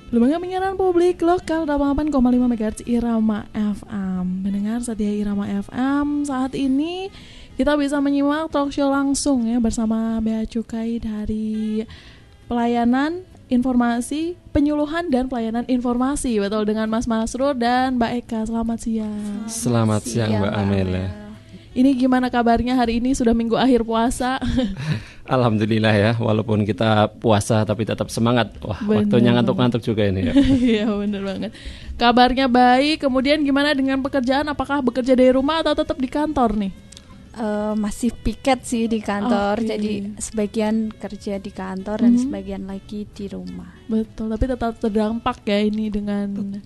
Lembaga Penyiaran Publik Lokal 88,5 MHz Irama FM. Mendengar setia Irama FM, saat ini kita bisa menyimak talk show langsung ya bersama Bea Cukai dari pelayanan informasi, penyuluhan dan pelayanan informasi. Betul, dengan Mas Masrur dan Mbak Eka. Selamat siang. Selamat siang Mbak Amel. Ini gimana kabarnya hari ini, sudah minggu akhir puasa? Alhamdulillah ya, walaupun kita puasa tapi tetap semangat. Wah, bener. Waktunya ngantuk-ngantuk juga ini ya. Iya benar banget. Kabarnya baik, kemudian gimana dengan pekerjaan? Apakah bekerja dari rumah atau tetap di kantor nih? Masih piket sih di kantor, jadi sebagian kerja di kantor dan sebagian lagi di rumah. Betul, tapi tetap terdampak ya ini dengan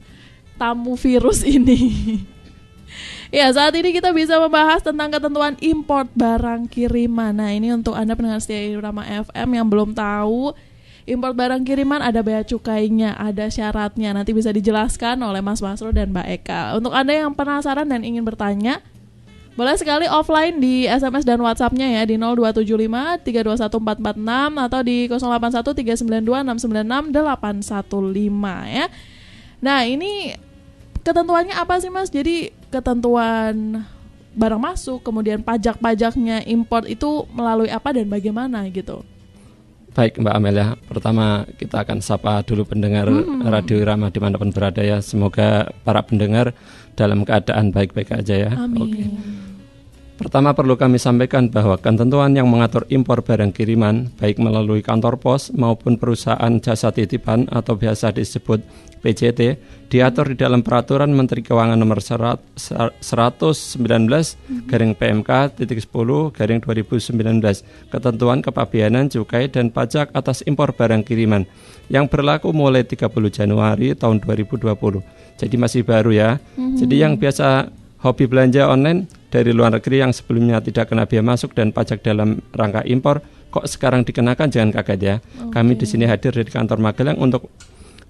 tamu virus ini. Ya, saat ini kita bisa membahas tentang ketentuan import barang kiriman. Nah, ini untuk Anda pendengar setia Irama FM yang belum tahu, import barang kiriman ada bea cukainya, ada syaratnya. Nanti bisa dijelaskan oleh Mas Masrur dan Mbak Eka. Untuk Anda yang penasaran dan ingin bertanya, boleh sekali offline di SMS dan WhatsApp-nya ya di 0275 321446 atau di 081 392 696 815 ya. Nah, ini ketentuannya apa sih Mas? Jadi ketentuan barang masuk, kemudian pajak-pajaknya import itu melalui apa dan bagaimana gitu? Baik Mbak Amelia, pertama kita akan sapa dulu pendengar Radio Irama dimanapun berada ya. Semoga para pendengar dalam keadaan baik-baik aja ya. Amin. Oke. Pertama perlu kami sampaikan bahwa ketentuan yang mengatur impor barang kiriman baik melalui kantor pos maupun perusahaan jasa titipan atau biasa disebut PJT diatur di dalam Peraturan Menteri Keuangan Nomor 119 /PMK.10/2019 Ketentuan Kepabeanan Cukai dan Pajak atas impor barang kiriman yang berlaku mulai 30 Januari tahun 2020. Jadi masih baru ya. Jadi yang biasa hobi belanja online dari luar negeri yang sebelumnya tidak kena bea masuk dan pajak dalam rangka impor, kok sekarang dikenakan, jangan kaget ya. Kami di sini hadir dari kantor Magelang untuk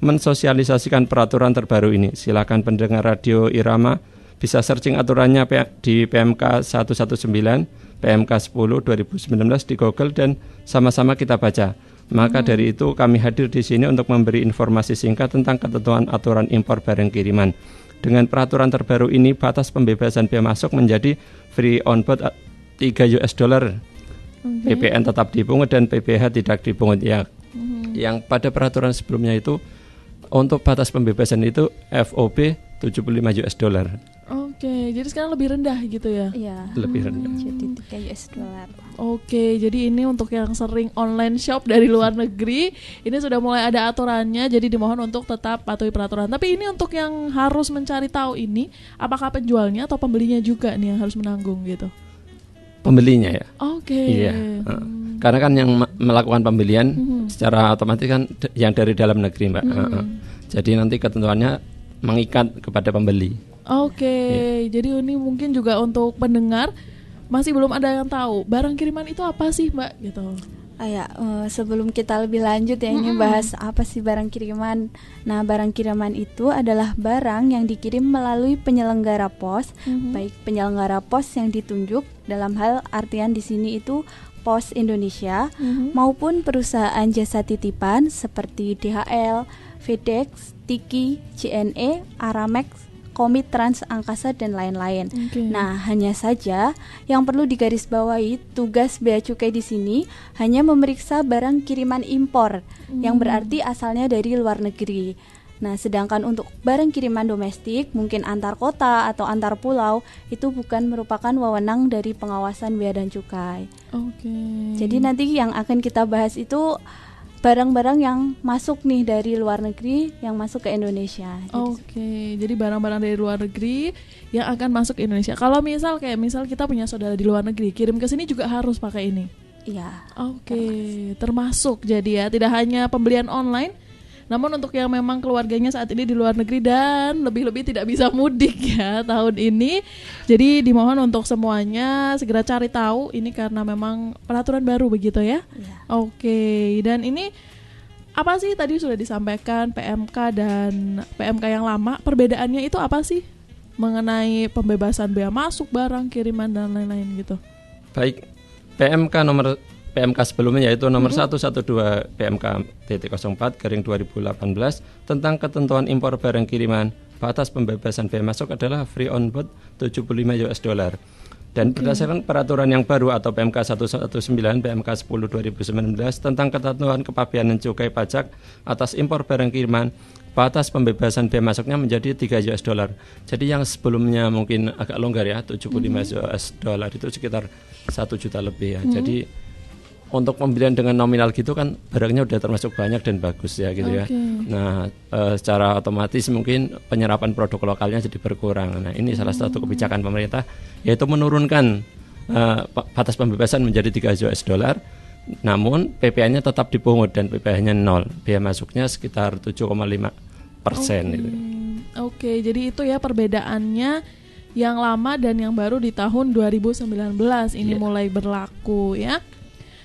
mensosialisasikan peraturan terbaru ini. Silakan pendengar Radio Irama bisa searching aturannya di PMK 119, PMK 10 2019 di Google dan sama-sama kita baca. Maka dari itu kami hadir di sini untuk memberi informasi singkat tentang ketentuan aturan impor barang kiriman. Dengan peraturan terbaru ini, batas pembebasan bea masuk menjadi free on board $3. PPN tetap dipungut dan PPh tidak dipungut ya. Yang pada peraturan sebelumnya itu untuk batas pembebasan itu FOB $75. Oke, jadi sekarang lebih rendah gitu ya? Iya. Lebih rendah. Jadi $3. Oke, jadi ini untuk yang sering online shop dari luar negeri, ini sudah mulai ada aturannya, jadi dimohon untuk tetap patuhi peraturan. Tapi ini untuk yang harus mencari tahu ini, apakah penjualnya atau pembelinya juga nih yang harus menanggung gitu? Pembelinya ya. Oke. Iya. Karena kan yang melakukan pembelian secara otomatis kan yang dari dalam negeri, Mbak. Jadi nanti ketentuannya mengikat kepada pembeli. Oke, jadi ini mungkin juga untuk pendengar masih belum ada yang tahu barang kiriman itu apa sih Mbak gitu. Sebelum kita lebih lanjut ya ini bahas apa sih barang kiriman. Nah, barang kiriman itu adalah barang yang dikirim melalui penyelenggara pos, baik penyelenggara pos yang ditunjuk dalam hal artian di sini itu Pos Indonesia maupun perusahaan jasa titipan seperti DHL, FedEx, Tiki, JNE, Aramex, Komit, Trans Angkasa dan lain-lain. Nah, hanya saja yang perlu digarisbawahi tugas bea cukai di sini hanya memeriksa barang kiriman impor yang berarti asalnya dari luar negeri. Nah, sedangkan untuk barang kiriman domestik mungkin antar kota atau antar pulau itu bukan merupakan wewenang dari pengawasan bea dan cukai. Jadi nanti yang akan kita bahas itu barang-barang yang masuk nih dari luar negeri yang masuk ke Indonesia. Jadi barang-barang dari luar negeri yang akan masuk ke Indonesia. Kalau misal kita punya saudara di luar negeri, kirim ke sini juga harus pakai ini. Iya. Termasuk jadi ya, tidak hanya pembelian online, namun untuk yang memang keluarganya saat ini di luar negeri dan lebih-lebih tidak bisa mudik ya tahun ini. Jadi dimohon untuk semuanya segera cari tahu ini karena memang peraturan baru begitu ya. Dan ini apa sih tadi sudah disampaikan PMK dan PMK yang lama, perbedaannya itu apa sih mengenai pembebasan bea masuk barang kiriman dan lain-lain gitu? Baik, PMK nomor PMK sebelumnya, yaitu nomor 112 PMK-04/2018 tentang ketentuan impor barang kiriman. Batas pembebasan bea masuk adalah free on board $75. Dan berdasarkan peraturan yang baru atau PMK 119 PMK 10 2019 tentang ketentuan kepabeanan cukai pajak atas impor barang kiriman, batas pembebasan bea masuknya menjadi $3. Jadi yang sebelumnya mungkin agak longgar ya, $75 itu sekitar 1 juta lebih ya. Jadi untuk pembelian dengan nominal gitu kan barangnya udah termasuk banyak dan bagus ya gitu ya. Nah, secara otomatis mungkin penyerapan produk lokalnya jadi berkurang. Nah, ini salah satu kebijakan pemerintah, yaitu menurunkan batas pembebasan menjadi $3. Namun PPh-nya tetap dipungut dan PPh-nya 0. Biaya masuknya sekitar 7,5% gitu. Oke, jadi itu ya perbedaannya yang lama dan yang baru di tahun 2019 ini mulai berlaku ya.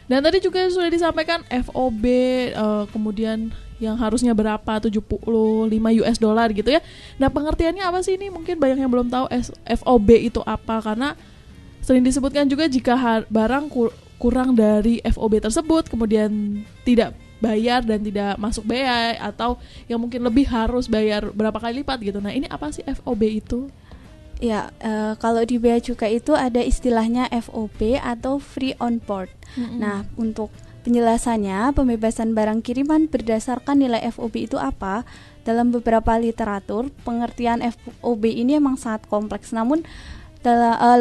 Dan tadi juga sudah disampaikan FOB, kemudian yang harusnya berapa, $75 gitu ya. Nah, pengertiannya apa sih ini? Mungkin banyak yang belum tahu FOB itu apa, karena sering disebutkan juga jika barang kurang dari FOB tersebut kemudian tidak bayar dan tidak masuk bea, atau yang mungkin lebih harus bayar berapa kali lipat gitu. Nah, ini apa sih FOB itu? Ya, kalau di bea cukai itu ada istilahnya FOB atau free on board. Nah, untuk penjelasannya, pembebasan barang kiriman berdasarkan nilai FOB itu apa? Dalam beberapa literatur, pengertian FOB ini emang sangat kompleks. Namun,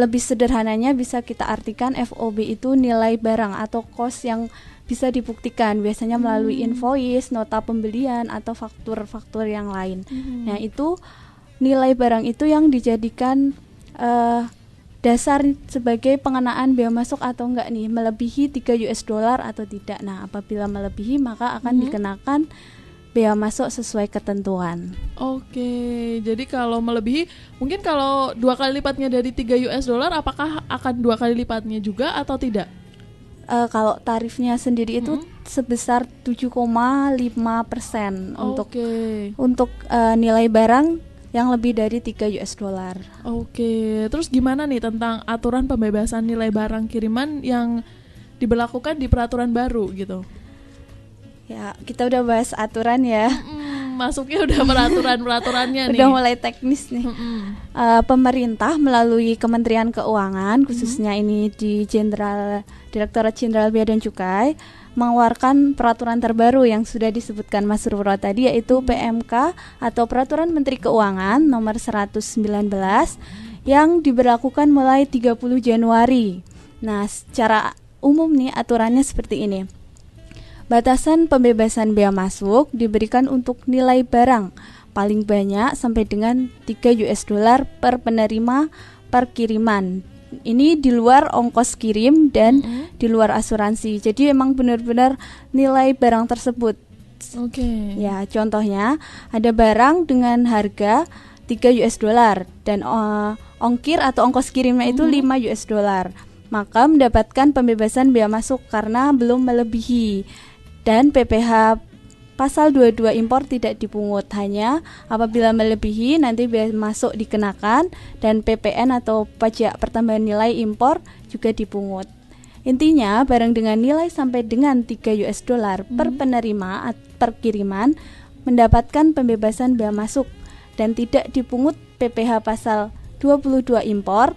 lebih sederhananya bisa kita artikan FOB itu nilai barang atau cost yang bisa dibuktikan, biasanya melalui invoice, nota pembelian, atau faktur-faktur yang lain. Nah, itu nilai barang itu yang dijadikan dasar sebagai pengenaan bea masuk atau enggak nih, melebihi $3 atau tidak. Nah, apabila melebihi maka akan dikenakan bea masuk sesuai ketentuan. Oke, jadi kalau melebihi, mungkin kalau 2 kali lipatnya dari $3, apakah akan 2 kali lipatnya juga atau tidak? Kalau tarifnya sendiri itu sebesar 7,5% untuk nilai barang yang lebih dari $3. Oke, terus gimana nih tentang aturan pembebasan nilai barang kiriman yang diberlakukan di peraturan baru gitu? Ya, kita udah bahas aturan ya. Masuknya udah peraturan-peraturannya nih. Udah mulai teknis nih. Pemerintah melalui Kementerian Keuangan, khususnya ini di Direktorat Jenderal Bea dan Cukai, mengeluarkan peraturan terbaru yang sudah disebutkan Mas Ruro tadi, yaitu PMK atau Peraturan Menteri Keuangan nomor 119 yang diberlakukan mulai 30 Januari. Nah, secara umum nih aturannya seperti ini. Batasan pembebasan bea masuk diberikan untuk nilai barang paling banyak sampai dengan $3 per penerima per kiriman. Ini di luar ongkos kirim dan di luar asuransi. Jadi emang benar-benar nilai barang tersebut. Ya, contohnya ada barang dengan harga $3 dan ongkir atau ongkos kirimnya itu $5. Maka mendapatkan pembebasan bea masuk karena belum melebihi. Dan PPh Pasal 22 impor tidak dipungut, hanya apabila melebihi nanti bea masuk dikenakan dan PPN atau pajak pertambahan nilai impor juga dipungut. Intinya barang dengan nilai sampai dengan $3 per penerima per kiriman mendapatkan pembebasan bea masuk dan tidak dipungut PPh Pasal 22 impor,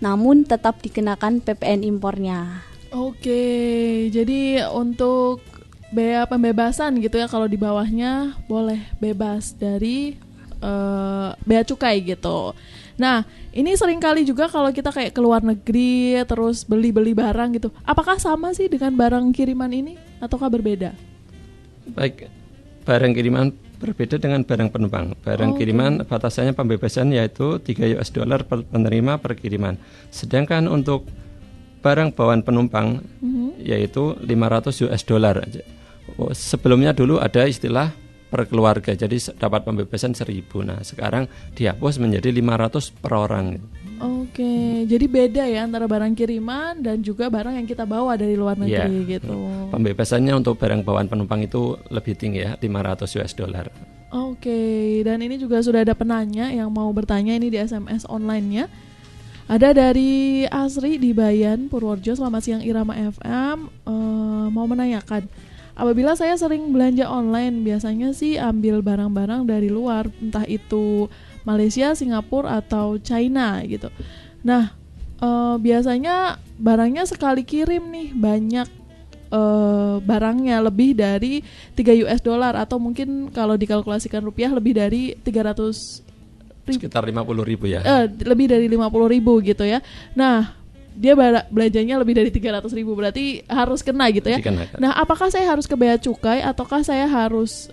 namun tetap dikenakan PPN impornya. Oke, jadi untuk bea pembebasan gitu ya, kalau di bawahnya boleh bebas dari bea cukai gitu. Nah, ini sering kali juga kalau kita kayak ke luar negeri terus beli-beli barang gitu. Apakah sama sih dengan barang kiriman ini ataukah berbeda? Baik, barang kiriman berbeda dengan barang penumpang. Barang kiriman batasannya pembebasan yaitu $3 per penerima per kiriman. Sedangkan untuk barang bawaan penumpang yaitu $500. Sebelumnya dulu ada istilah per keluarga, jadi dapat pembebasan 1.000. Nah, sekarang dihapus menjadi 500 per orang. Oke, jadi beda ya antara barang kiriman dan juga barang yang kita bawa dari luar negeri gitu. Pembebasannya untuk barang bawaan penumpang itu lebih tinggi ya, $500. Oke, dan ini juga sudah ada penanya yang mau bertanya ini di SMS online-nya. Ada dari Asri di Bayan, Purworejo. Selamat siang Irama FM. Mau menanyakan, apabila saya sering belanja online, biasanya sih ambil barang-barang dari luar, entah itu Malaysia, Singapura, atau China gitu. Nah, biasanya barangnya sekali kirim nih banyak, barangnya lebih dari 3 US dollar, atau mungkin kalau dikalkulasikan rupiah lebih dari 300 sekitar 50.000 ya. Lebih dari 50.000 gitu ya. Nah, dia belanjanya lebih dari 300.000, berarti harus kena gitu ya. Dikenakan. Nah, apakah saya harus ke bea cukai ataukah saya harus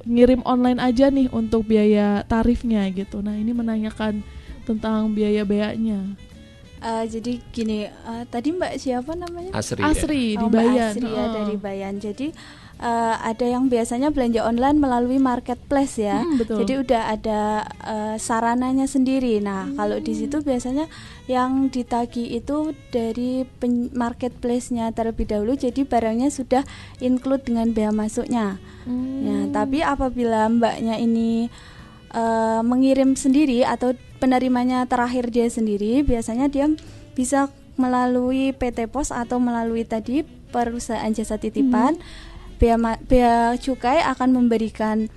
ngirim online aja nih untuk biaya tarifnya gitu. Nah, ini menanyakan tentang biaya beanya. Jadi gini, tadi Mbak siapa namanya? Asri ya? di Bayan. Asri ya, dari Bayan. Jadi ada yang biasanya belanja online melalui marketplace ya. Betul. Jadi udah ada sarananya sendiri. Nah, kalau di situ biasanya yang ditagih itu dari marketplace-nya terlebih dahulu. Jadi barangnya sudah include dengan bea masuknya. Ya, tapi apabila Mbaknya ini mengirim sendiri atau penerimanya terakhir dia sendiri, biasanya dia bisa melalui PT Pos atau melalui tadi perusahaan jasa titipan. Bea cukai akan memberikan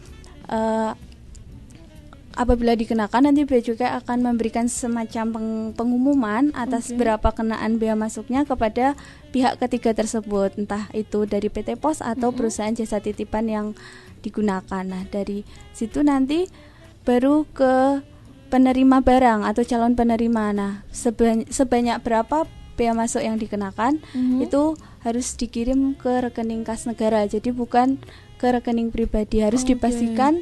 apabila dikenakan, nanti bea cukai akan memberikan semacam pengumuman atas berapa kenaan bea masuknya kepada pihak ketiga tersebut, entah itu dari PT Pos atau perusahaan jasa titipan yang digunakan. Nah, dari situ nanti baru ke penerima barang atau calon penerima. Nah, sebanyak berapa bea masuk yang dikenakan itu harus dikirim ke rekening kas negara. Jadi bukan ke rekening pribadi. Harus dipastikan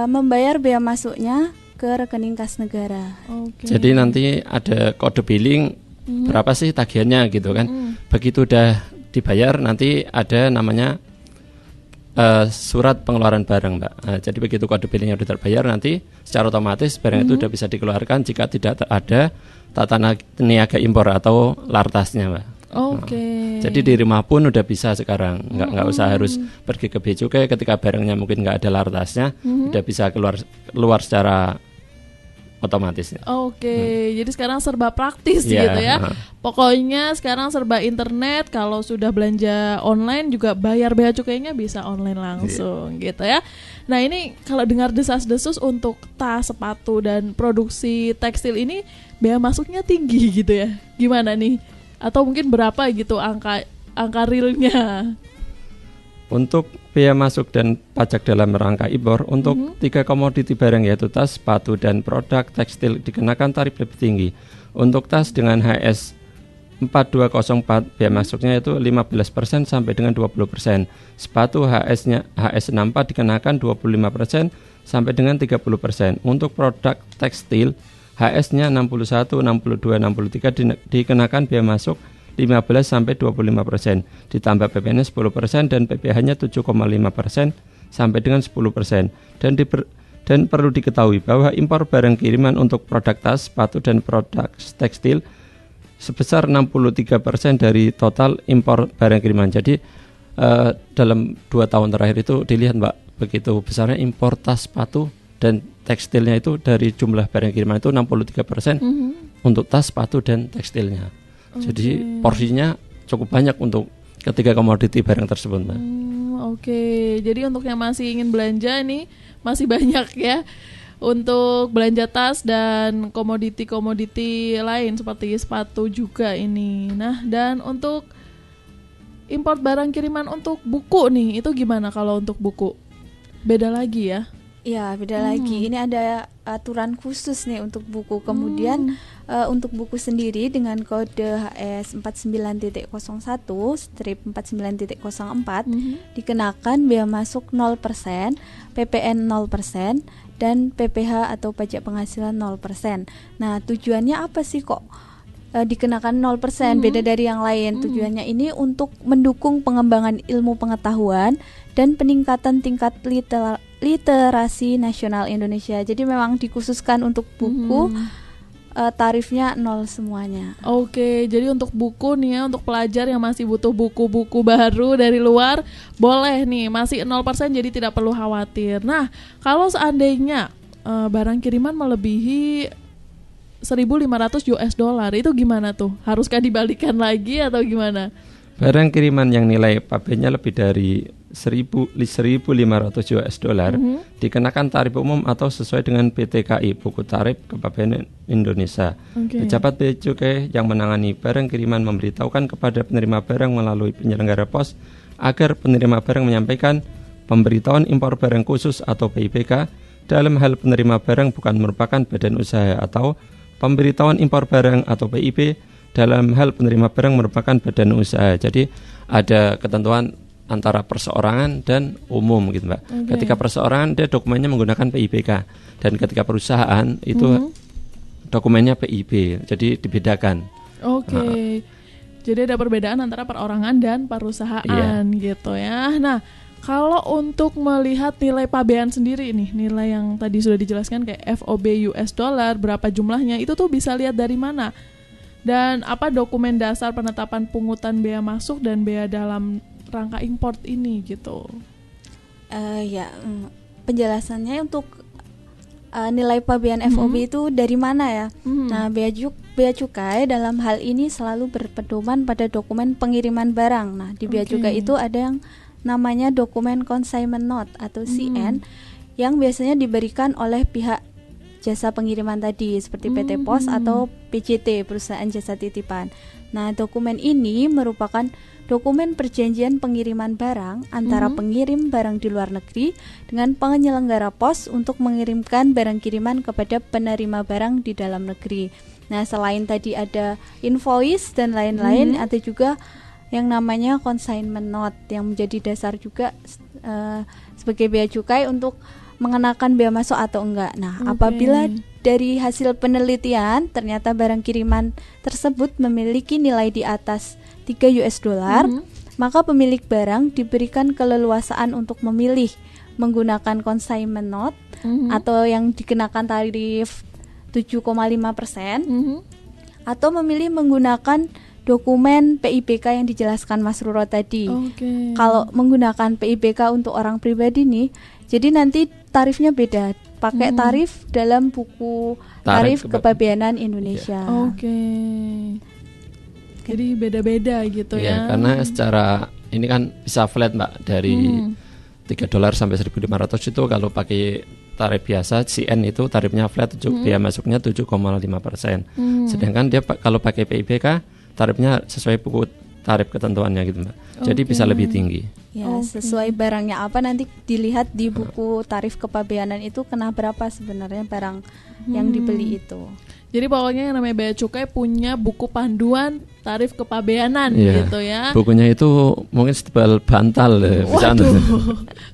membayar bea masuknya ke rekening kas negara. Jadi nanti ada kode billing berapa sih tagihannya gitu kan. Begitu udah dibayar nanti ada namanya surat pengeluaran barang, Mbak. Jadi begitu kode billingnya sudah terbayar, nanti secara otomatis barang itu sudah bisa dikeluarkan jika tidak ada tata niaga impor atau lartasnya, Mbak. Jadi di rumah pun udah bisa sekarang, nggak usah harus pergi ke bea cukai ketika barangnya mungkin nggak ada lartasnya, udah bisa keluar secara otomatis. Jadi sekarang serba praktis gitu ya. Pokoknya sekarang serba internet. Kalau sudah belanja online juga bayar bea cukainya bisa online langsung gitu ya. Nah, ini kalau dengar desas-desus untuk tas, sepatu dan produksi tekstil ini bea masuknya tinggi gitu ya. Gimana nih? Atau mungkin berapa gitu angka realnya? Untuk bea masuk dan pajak dalam rangka impor untuk 3 komoditi barang yaitu tas, sepatu, dan produk tekstil dikenakan tarif lebih tinggi. Untuk tas dengan HS 4204 bea masuknya itu 15% sampai dengan 20%. Sepatu HS-nya HS64 dikenakan 25% sampai dengan 30%. Untuk produk tekstil HS-nya 61, 62, 63 dikenakan bea masuk 15 sampai 25%, ditambah PPN 10% dan PPh-nya 7,5% sampai dengan 10%. Dan perlu diketahui bahwa impor barang kiriman untuk produk tas, sepatu dan produk tekstil sebesar 63% dari total impor barang kiriman. Jadi dalam 2 tahun terakhir itu dilihat, Mbak, begitu besarnya impor tas, sepatu dan tekstilnya itu dari jumlah barang kiriman itu 63% untuk tas, sepatu dan tekstilnya. Jadi porsinya cukup banyak untuk ketiga komoditi barang tersebut, Mbak. Jadi untuk yang masih ingin belanja nih masih banyak ya untuk belanja tas dan komoditi-komoditi lain seperti sepatu juga ini. Nah, dan untuk import barang kiriman untuk buku nih, itu gimana kalau untuk buku? Beda lagi ya? Ya, beda lagi. Ini ada aturan khusus nih untuk buku. Kemudian untuk buku sendiri dengan kode HS 49.01 strip 49.04 dikenakan bea masuk 0%, PPN 0%, dan PPh atau pajak penghasilan 0%. Nah, tujuannya apa sih kok dikenakan 0%, beda dari yang lain? Tujuannya ini untuk mendukung pengembangan ilmu pengetahuan dan peningkatan tingkat literasi nasional Indonesia. Jadi memang dikhususkan untuk buku, tarifnya 0 semuanya. Jadi untuk buku nih ya, untuk pelajar yang masih butuh buku-buku baru dari luar, boleh nih, masih 0%, jadi tidak perlu khawatir. Nah, kalau seandainya barang kiriman melebihi $1.500. Itu gimana tuh? Haruskah dibalikan lagi atau gimana? Barang kiriman yang nilai pabennya lebih dari $1.500 dikenakan tarif umum atau sesuai dengan PTKI, Buku Tarif Kepabeanan Indonesia. Pejabat Bea Cukai yang menangani barang kiriman memberitahukan kepada penerima barang melalui penyelenggara pos agar penerima barang menyampaikan pemberitahuan impor barang khusus atau PIBK dalam hal penerima barang bukan merupakan badan usaha, atau pemberitahuan impor barang atau PIB dalam hal penerima barang merupakan badan usaha. Jadi ada ketentuan antara perseorangan dan umum gitu, Mbak. Ketika perseorangan dia dokumennya menggunakan PIBK, dan ketika perusahaan itu dokumennya PIB. Jadi dibedakan. Jadi ada perbedaan antara perorangan dan perusahaan gitu ya. Nah, kalau untuk melihat nilai pabean sendiri nih, nilai yang tadi sudah dijelaskan kayak FOB US dollar, berapa jumlahnya, itu tuh bisa lihat dari mana? Dan apa dokumen dasar penetapan pungutan bea masuk dan bea dalam rangka import ini gitu? Penjelasannya untuk nilai pabean FOB itu dari mana ya? Nah, bea cukai dalam hal ini selalu berpedoman pada dokumen pengiriman barang. Nah, di bea cukai itu ada yang namanya dokumen consignment note atau CN yang biasanya diberikan oleh pihak jasa pengiriman tadi seperti PT Pos atau PJT, perusahaan jasa titipan. Nah, dokumen ini merupakan dokumen perjanjian pengiriman barang antara pengirim barang di luar negeri dengan penyelenggara pos untuk mengirimkan barang kiriman kepada penerima barang di dalam negeri. Nah, selain tadi ada invoice dan lain-lain, ada juga yang namanya consignment note yang menjadi dasar juga sebagai bea cukai untuk mengenakan bea masuk atau enggak. Nah, apabila dari hasil penelitian ternyata barang kiriman tersebut memiliki nilai di atas $3, maka pemilik barang diberikan keleluasaan untuk memilih menggunakan consignment note atau yang dikenakan tarif 7,5%, atau memilih menggunakan dokumen PIBK yang dijelaskan Mas Ruro tadi. Kalau menggunakan PIBK untuk orang pribadi nih, jadi nanti tarifnya beda, pakai tarif dalam buku tarif kepabeanan Indonesia. Jadi beda-beda gitu ya. Karena secara ini kan bisa flat, Mbak, dari $3 sampai 1.500 itu kalau pakai tarif biasa CN itu tarifnya flat, biaya masuknya 7,5%. Sedangkan dia kalau pakai PIBK tarifnya sesuai buku tarif ketentuannya gitu, Mbak. Jadi bisa lebih tinggi. Ya, sesuai barangnya apa nanti dilihat di buku tarif kepabeanan itu kena berapa sebenarnya barang yang dibeli itu. Jadi pokoknya yang namanya bea cukai punya buku panduan tarif kepabeanan gitu ya. Bukunya itu mungkin setebal bantal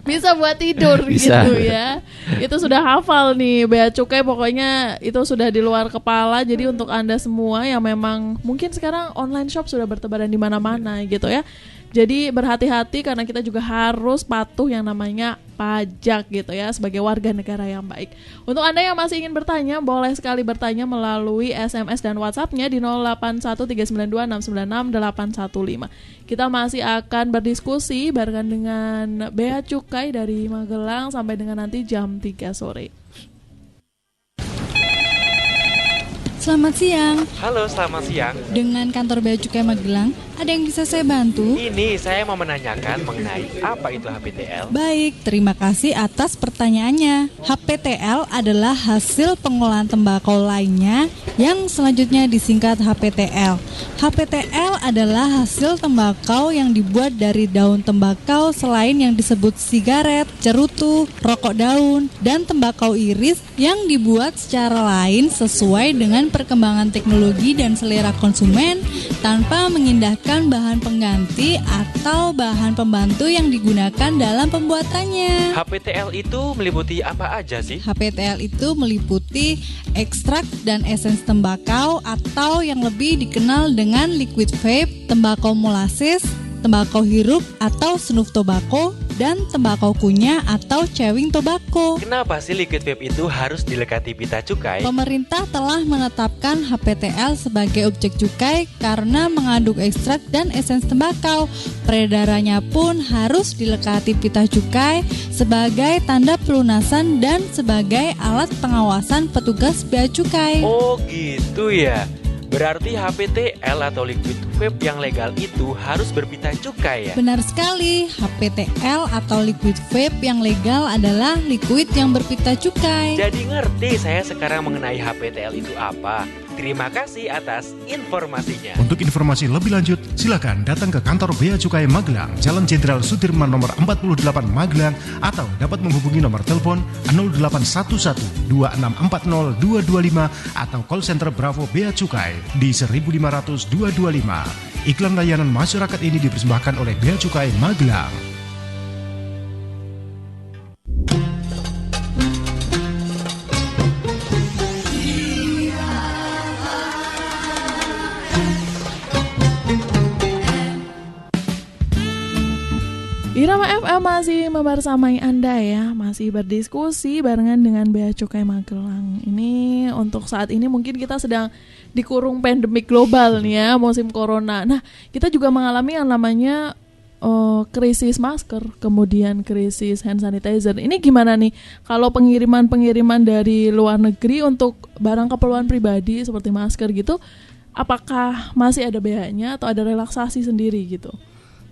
bisa buat tidur bisa. Gitu ya. Itu sudah hafal nih bea cukai, pokoknya itu sudah di luar kepala. Jadi untuk Anda semua yang memang mungkin sekarang online shop sudah bertebaran di mana-mana gitu ya. Jadi berhati-hati karena kita juga harus patuh yang namanya pajak gitu ya sebagai warga negara yang baik. Untuk Anda yang masih ingin bertanya, boleh sekali bertanya melalui SMS dan WhatsApp-nya di 081392696815. Kita masih akan berdiskusi barengan dengan Bea Cukai dari Magelang sampai dengan nanti jam 3 sore. Selamat siang. Halo, selamat siang. Dengan kantor Bea Cukai Magelang, ada yang bisa saya bantu? Ini saya mau menanyakan mengenai apa itu HPTL. Baik, terima kasih atas pertanyaannya. HPTL adalah hasil pengolahan tembakau lainnya yang selanjutnya disingkat HPTL. HPTL adalah hasil tembakau yang dibuat dari daun tembakau selain yang disebut sigaret, cerutu, rokok daun, dan tembakau iris yang dibuat secara lain sesuai dengan perkembangan teknologi dan selera konsumen tanpa mengindahkan bahan pengganti atau bahan pembantu yang digunakan dalam pembuatannya. HPTL itu meliputi apa aja sih? HPTL itu meliputi ekstrak dan esens tembakau atau yang lebih dikenal dengan liquid vape, tembakau molasses, tembakau hirup atau snuff tobacco, dan tembakau kunyah atau chewing tobacco. Kenapa sih liquid vape itu harus dilekati pita cukai? Pemerintah telah menetapkan HPTL sebagai objek cukai karena mengandung ekstrak dan esens tembakau. Peredarannya pun harus dilekati pita cukai sebagai tanda pelunasan dan sebagai alat pengawasan petugas bea cukai. Oh gitu ya. Berarti HPTL atau liquid vape yang legal itu harus berpita cukai ya? Benar sekali, HPTL atau liquid vape yang legal adalah liquid yang berpita cukai. Jadi ngerti saya sekarang mengenai HPTL itu apa. Terima kasih atas informasinya. Untuk informasi lebih lanjut, silakan datang ke kantor Bea Cukai Magelang, Jalan Jenderal Sudirman nomor 48 Magelang, atau dapat menghubungi nomor telepon 0811 2640 225 atau call center Bravo Bea Cukai di 1500 225. Iklan layanan masyarakat ini dipersembahkan oleh Bea Cukai Magelang. Irama FM masih membersamai Anda ya, masih berdiskusi barengan dengan Bea Cukai Magelang. Ini untuk saat ini mungkin kita sedang dikurung pandemik global nih ya, musim corona. Nah, kita juga mengalami yang namanya krisis masker, kemudian krisis hand sanitizer. Ini gimana nih kalau pengiriman dari luar negeri untuk barang keperluan pribadi seperti masker gitu, apakah masih ada bea-nya atau ada relaksasi sendiri gitu?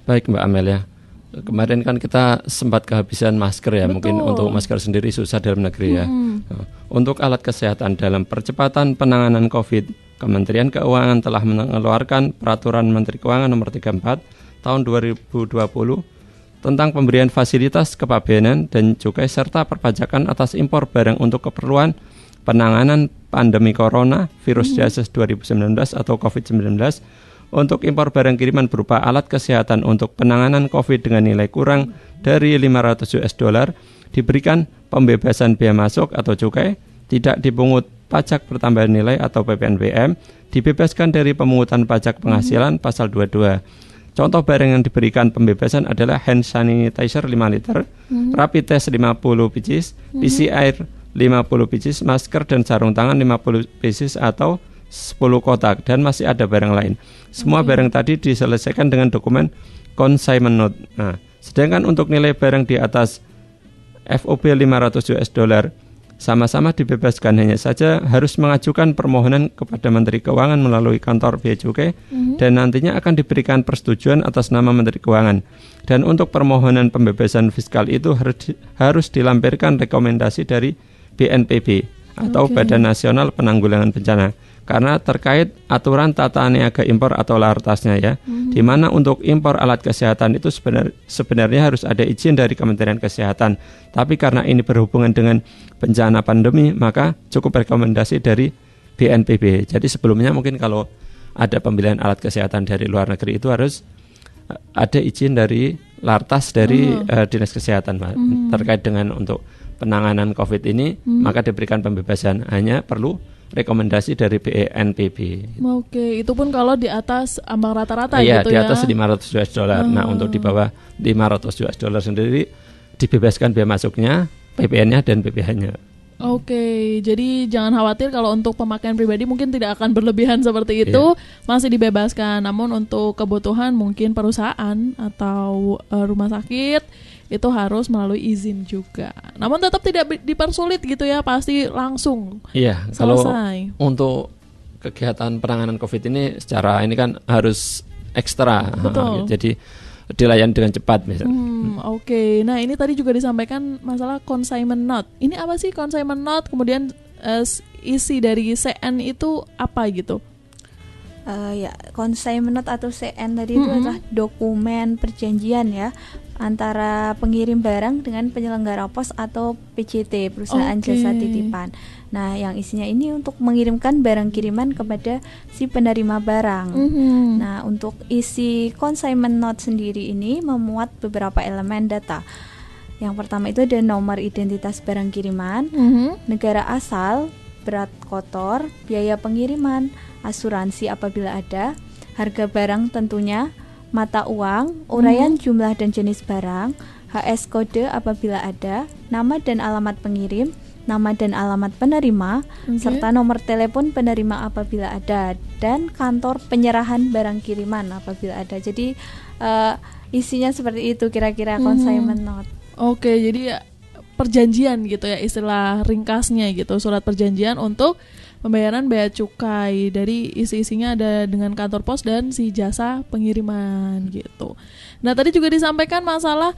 Baik Mbak Amelia. Kemarin kan kita sempat kehabisan masker ya. Betul. Mungkin untuk masker sendiri susah dalam negeri ya. Untuk alat kesehatan dalam percepatan penanganan COVID, Kementerian Keuangan telah mengeluarkan Peraturan Menteri Keuangan Nomor 34 Tahun 2020 tentang pemberian fasilitas kepabeanan dan cukai serta perpajakan atas impor barang untuk keperluan penanganan pandemi corona virus disease 2019 atau COVID-19. Untuk impor barang kiriman berupa alat kesehatan untuk penanganan COVID dengan nilai kurang dari $500 diberikan pembebasan bea masuk atau cukai, tidak dipungut pajak pertambahan nilai atau PPNBM, dibebaskan dari pemungutan pajak penghasilan pasal 22. Contoh barang yang diberikan pembebasan adalah hand sanitizer 5 liter, rapid test 50 pieces, PCR 50 pieces, masker dan sarung tangan 50 pieces atau 10 kotak, dan masih ada barang lain. Semua barang tadi diselesaikan dengan dokumen consignment note. Nah, sedangkan untuk nilai barang di atas FOB $500 sama-sama dibebaskan, hanya saja harus mengajukan permohonan kepada Menteri Keuangan melalui kantor Bea Cukai dan nantinya akan diberikan persetujuan atas nama Menteri Keuangan. Dan untuk permohonan pembebasan fiskal itu harus dilampirkan rekomendasi dari BNPB atau Badan Nasional Penanggulangan Bencana, karena terkait aturan tata niaga impor atau lartasnya ya, di mana untuk impor alat kesehatan itu sebenarnya harus ada izin dari Kementerian Kesehatan, tapi karena ini berhubungan dengan bencana pandemi maka cukup rekomendasi dari BNPB. Jadi sebelumnya mungkin kalau ada pembelian alat kesehatan dari luar negeri itu harus ada izin dari lartas dari Dinas Kesehatan Pak. Terkait dengan untuk penanganan COVID ini maka diberikan pembebasan, hanya perlu rekomendasi dari BNPB. Oke, itu pun kalau di atas ambang rata-rata gitu ya. Iya, di atas $500. Nah, untuk di bawah $500 sendiri dibebaskan bea masuknya, PPN-nya dan PPh-nya. Oke, jadi jangan khawatir kalau untuk pemakaian pribadi mungkin tidak akan berlebihan seperti itu, masih dibebaskan. Namun untuk kebutuhan mungkin perusahaan atau rumah sakit itu harus melalui izin juga. Namun tetap tidak dipersulit gitu ya, pasti langsung selesai. Kalau untuk kegiatan penanganan COVID ini secara ini kan harus ekstra. Betul. Jadi dilayani dengan cepat misalnya. Oke. Nah, ini tadi juga disampaikan masalah consignment note. Ini apa sih consignment note? Kemudian isi dari CN itu apa gitu? Consignment note atau CN tadi itu adalah dokumen perjanjian ya antara pengirim barang dengan penyelenggara pos atau PJT, perusahaan jasa titipan. Nah, yang isinya ini untuk mengirimkan barang kiriman kepada si penerima barang. Nah, untuk isi consignment note sendiri ini memuat beberapa elemen data. Yang pertama itu ada nomor identitas barang kiriman, negara asal, berat kotor, biaya pengiriman, asuransi apabila ada, harga barang tentunya, mata uang, uraian jumlah dan jenis barang, HS kode apabila ada, nama dan alamat pengirim, nama dan alamat penerima, serta nomor telepon penerima apabila ada, dan kantor penyerahan barang kiriman apabila ada. Jadi isinya seperti itu kira-kira consignment note. Oke, jadi perjanjian gitu ya, istilah ringkasnya gitu, surat perjanjian untuk pembayaran bea cukai. Dari isi-isinya ada dengan kantor pos dan si jasa pengiriman gitu. Nah, tadi juga disampaikan masalah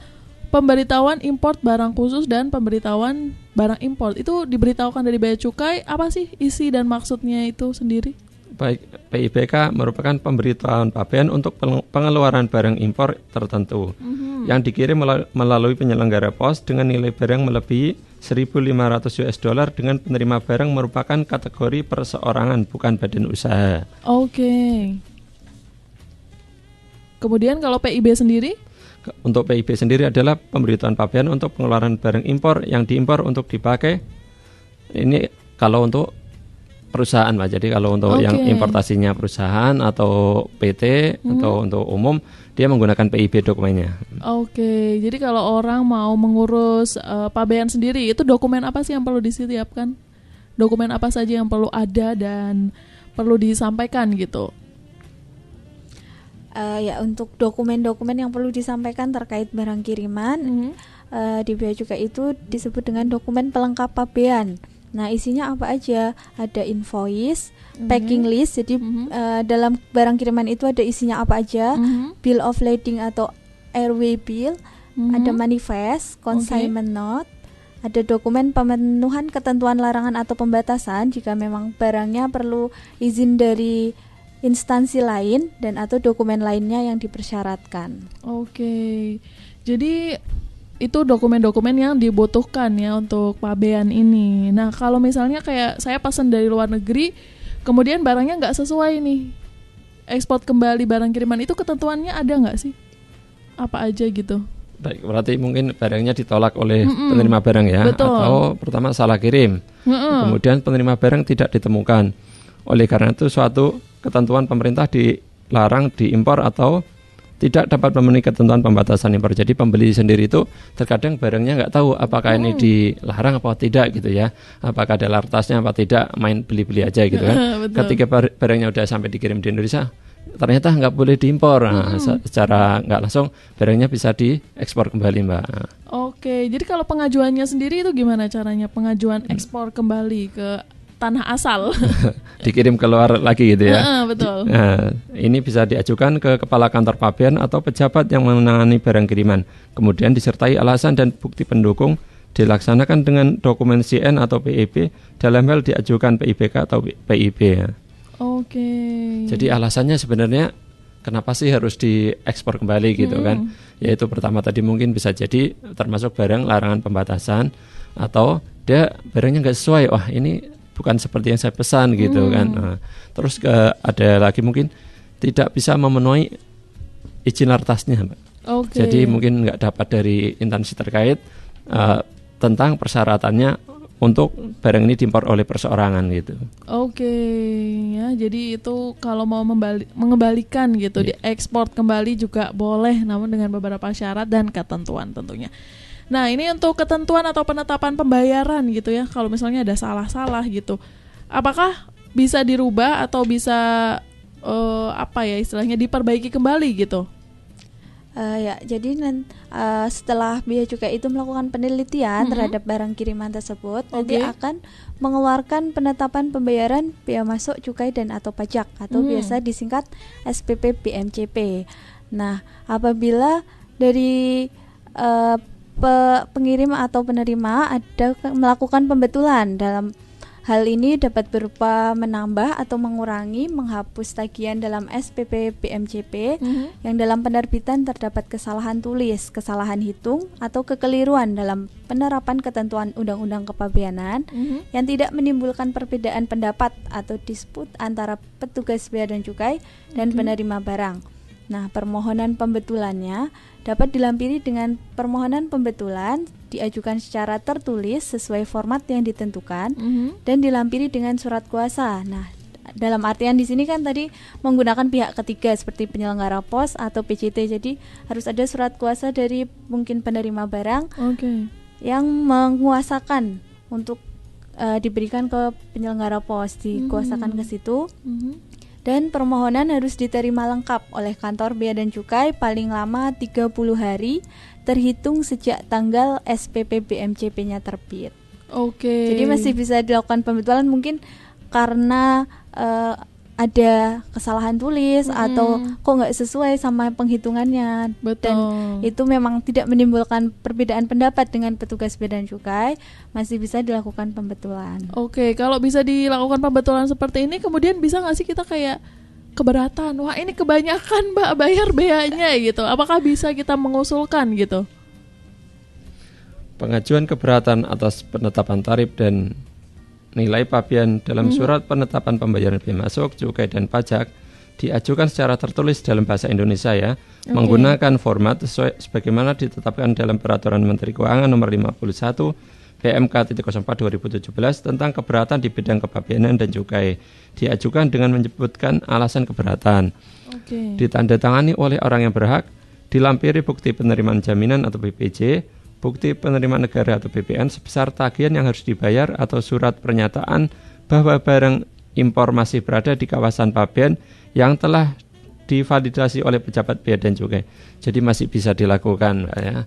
pemberitahuan import barang khusus dan pemberitahuan barang import. Itu diberitahukan dari bea cukai, apa sih isi dan maksudnya itu sendiri? Baik, PIBK merupakan pemberitahuan pabean untuk pengeluaran barang impor tertentu yang dikirim melalui penyelenggara pos dengan nilai barang melebihi $1.500 dengan penerima barang merupakan kategori perseorangan, bukan badan usaha. Oke. Kemudian kalau PIB sendiri? Untuk PIB sendiri adalah pemberitahuan pabean untuk pengeluaran barang impor yang diimpor untuk dipakai. Ini kalau untuk perusahaan, Pak. Jadi kalau untuk yang importasinya perusahaan atau PT atau untuk umum, dia menggunakan PIB dokumennya. Oke, jadi kalau orang mau mengurus pabean sendiri, itu dokumen apa sih yang perlu disiapkan? Dokumen apa saja yang perlu ada dan perlu disampaikan gitu? Ya, untuk dokumen-dokumen yang perlu disampaikan terkait barang kiriman di bea cukai itu disebut dengan dokumen pelengkap pabean. Nah, isinya apa aja? Ada invoice, packing list. Jadi dalam barang kiriman itu ada isinya apa aja? Bill of lading atau airway bill, ada manifest, consignment note, ada dokumen pemenuhan ketentuan larangan atau pembatasan jika memang barangnya perlu izin dari instansi lain dan atau dokumen lainnya yang dipersyaratkan. Oke. Jadi itu dokumen-dokumen yang dibutuhkan ya untuk pabean ini. Nah, kalau misalnya kayak saya pesan dari luar negeri, kemudian barangnya nggak sesuai nih, ekspor kembali barang kiriman, itu ketentuannya ada nggak sih? Apa aja gitu? Baik, berarti mungkin barangnya ditolak oleh penerima barang ya. Betul. Atau pertama salah kirim, kemudian penerima barang tidak ditemukan. Oleh karena itu suatu ketentuan pemerintah dilarang diimpor atau tidak dapat memenuhi ketentuan pembatasan impor. Jadi pembeli sendiri itu terkadang barangnya nggak tahu apakah ini dilarang apa tidak gitu ya, apakah ada lartasnya apa tidak, main beli-beli aja gitu kan. Ketika barangnya udah sampai dikirim di Indonesia, ternyata nggak boleh diimpor. Nah, secara nggak langsung barangnya bisa diekspor kembali, Mbak. Oke, jadi kalau pengajuannya sendiri itu gimana caranya pengajuan ekspor kembali ke tanah asal? Dikirim keluar lagi gitu ya. Betul. Nah, ini bisa diajukan ke kepala kantor pabean atau pejabat yang menangani barang kiriman. Kemudian disertai alasan dan bukti pendukung, dilaksanakan dengan dokumen CN atau PIB dalam hal diajukan PIBK atau PIB ya. Oke. Jadi alasannya sebenarnya kenapa sih harus diekspor kembali gitu kan? Yaitu pertama tadi mungkin bisa jadi termasuk barang larangan pembatasan, atau dia barangnya nggak sesuai. Wah, ini bukan seperti yang saya pesan gitu kan. Nah, terus ada lagi mungkin tidak bisa memenuhi izin lartasnya, Mbak. Jadi mungkin nggak dapat dari instansi terkait tentang persyaratannya untuk barang ini diimpor oleh perseorangan gitu. Ya, jadi itu kalau mau mengembalikan gitu, diekspor kembali juga boleh, namun dengan beberapa syarat dan ketentuan tentunya. Nah, ini untuk ketentuan atau penetapan pembayaran gitu ya. Kalau misalnya ada salah-salah gitu, apakah bisa dirubah atau bisa istilahnya diperbaiki kembali gitu? Ya, jadi setelah bea cukai itu melakukan penelitian terhadap barang kiriman tersebut, nanti akan mengeluarkan penetapan pembayaran bea masuk cukai dan atau pajak atau biasa disingkat SPP BMCP. Nah, apabila dari pengirim atau penerima ada melakukan pembetulan, dalam hal ini dapat berupa menambah atau mengurangi, menghapus tagihan dalam SPP BMCP yang dalam penerbitan terdapat kesalahan tulis, kesalahan hitung atau kekeliruan dalam penerapan ketentuan Undang-Undang Kepabeanan yang tidak menimbulkan perbedaan pendapat atau disput antara petugas bea dan cukai dan penerima barang. Nah, permohonan pembetulannya dapat dilampiri dengan permohonan pembetulan diajukan secara tertulis sesuai format yang ditentukan dan dilampiri dengan surat kuasa. Nah, dalam artian di sini kan tadi menggunakan pihak ketiga seperti penyelenggara pos atau PJT. Jadi harus ada surat kuasa dari mungkin penerima barang yang menguasakan untuk diberikan ke penyelenggara pos, dikuasakan ke situ. Dan permohonan harus diterima lengkap oleh kantor Bea dan Cukai paling lama 30 hari terhitung sejak tanggal SPP BMCP-nya terbit. Jadi masih bisa dilakukan pembetulan mungkin karena ada kesalahan tulis atau kok nggak sesuai sama penghitungannya. Dan itu memang tidak menimbulkan perbedaan pendapat dengan petugas Bea dan Cukai, masih bisa dilakukan pembetulan. Kalau bisa dilakukan pembetulan seperti ini, kemudian bisa nggak sih kita kayak keberatan, wah ini kebanyakan Mbak bayar beanya gitu, apakah bisa kita mengusulkan gitu? Pengajuan keberatan atas penetapan tarif dan nilai pabean dalam surat penetapan pembayaran bea masuk, cukai dan pajak diajukan secara tertulis dalam bahasa Indonesia ya, menggunakan format sesuai sebagaimana ditetapkan dalam Peraturan Menteri Keuangan Nomor 51 PMK 04 2017 tentang keberatan di bidang kepabeanan dan cukai. Diajukan dengan menyebutkan alasan keberatan. Ditandatangani oleh orang yang berhak, dilampiri bukti penerimaan jaminan atau BPJ, bukti penerimaan negara atau BPN sebesar tagihan yang harus dibayar atau surat pernyataan bahwa barang impor masih berada di kawasan pabean yang telah divalidasi oleh pejabat bea dan cukai. Jadi masih bisa dilakukan, Pak, ya.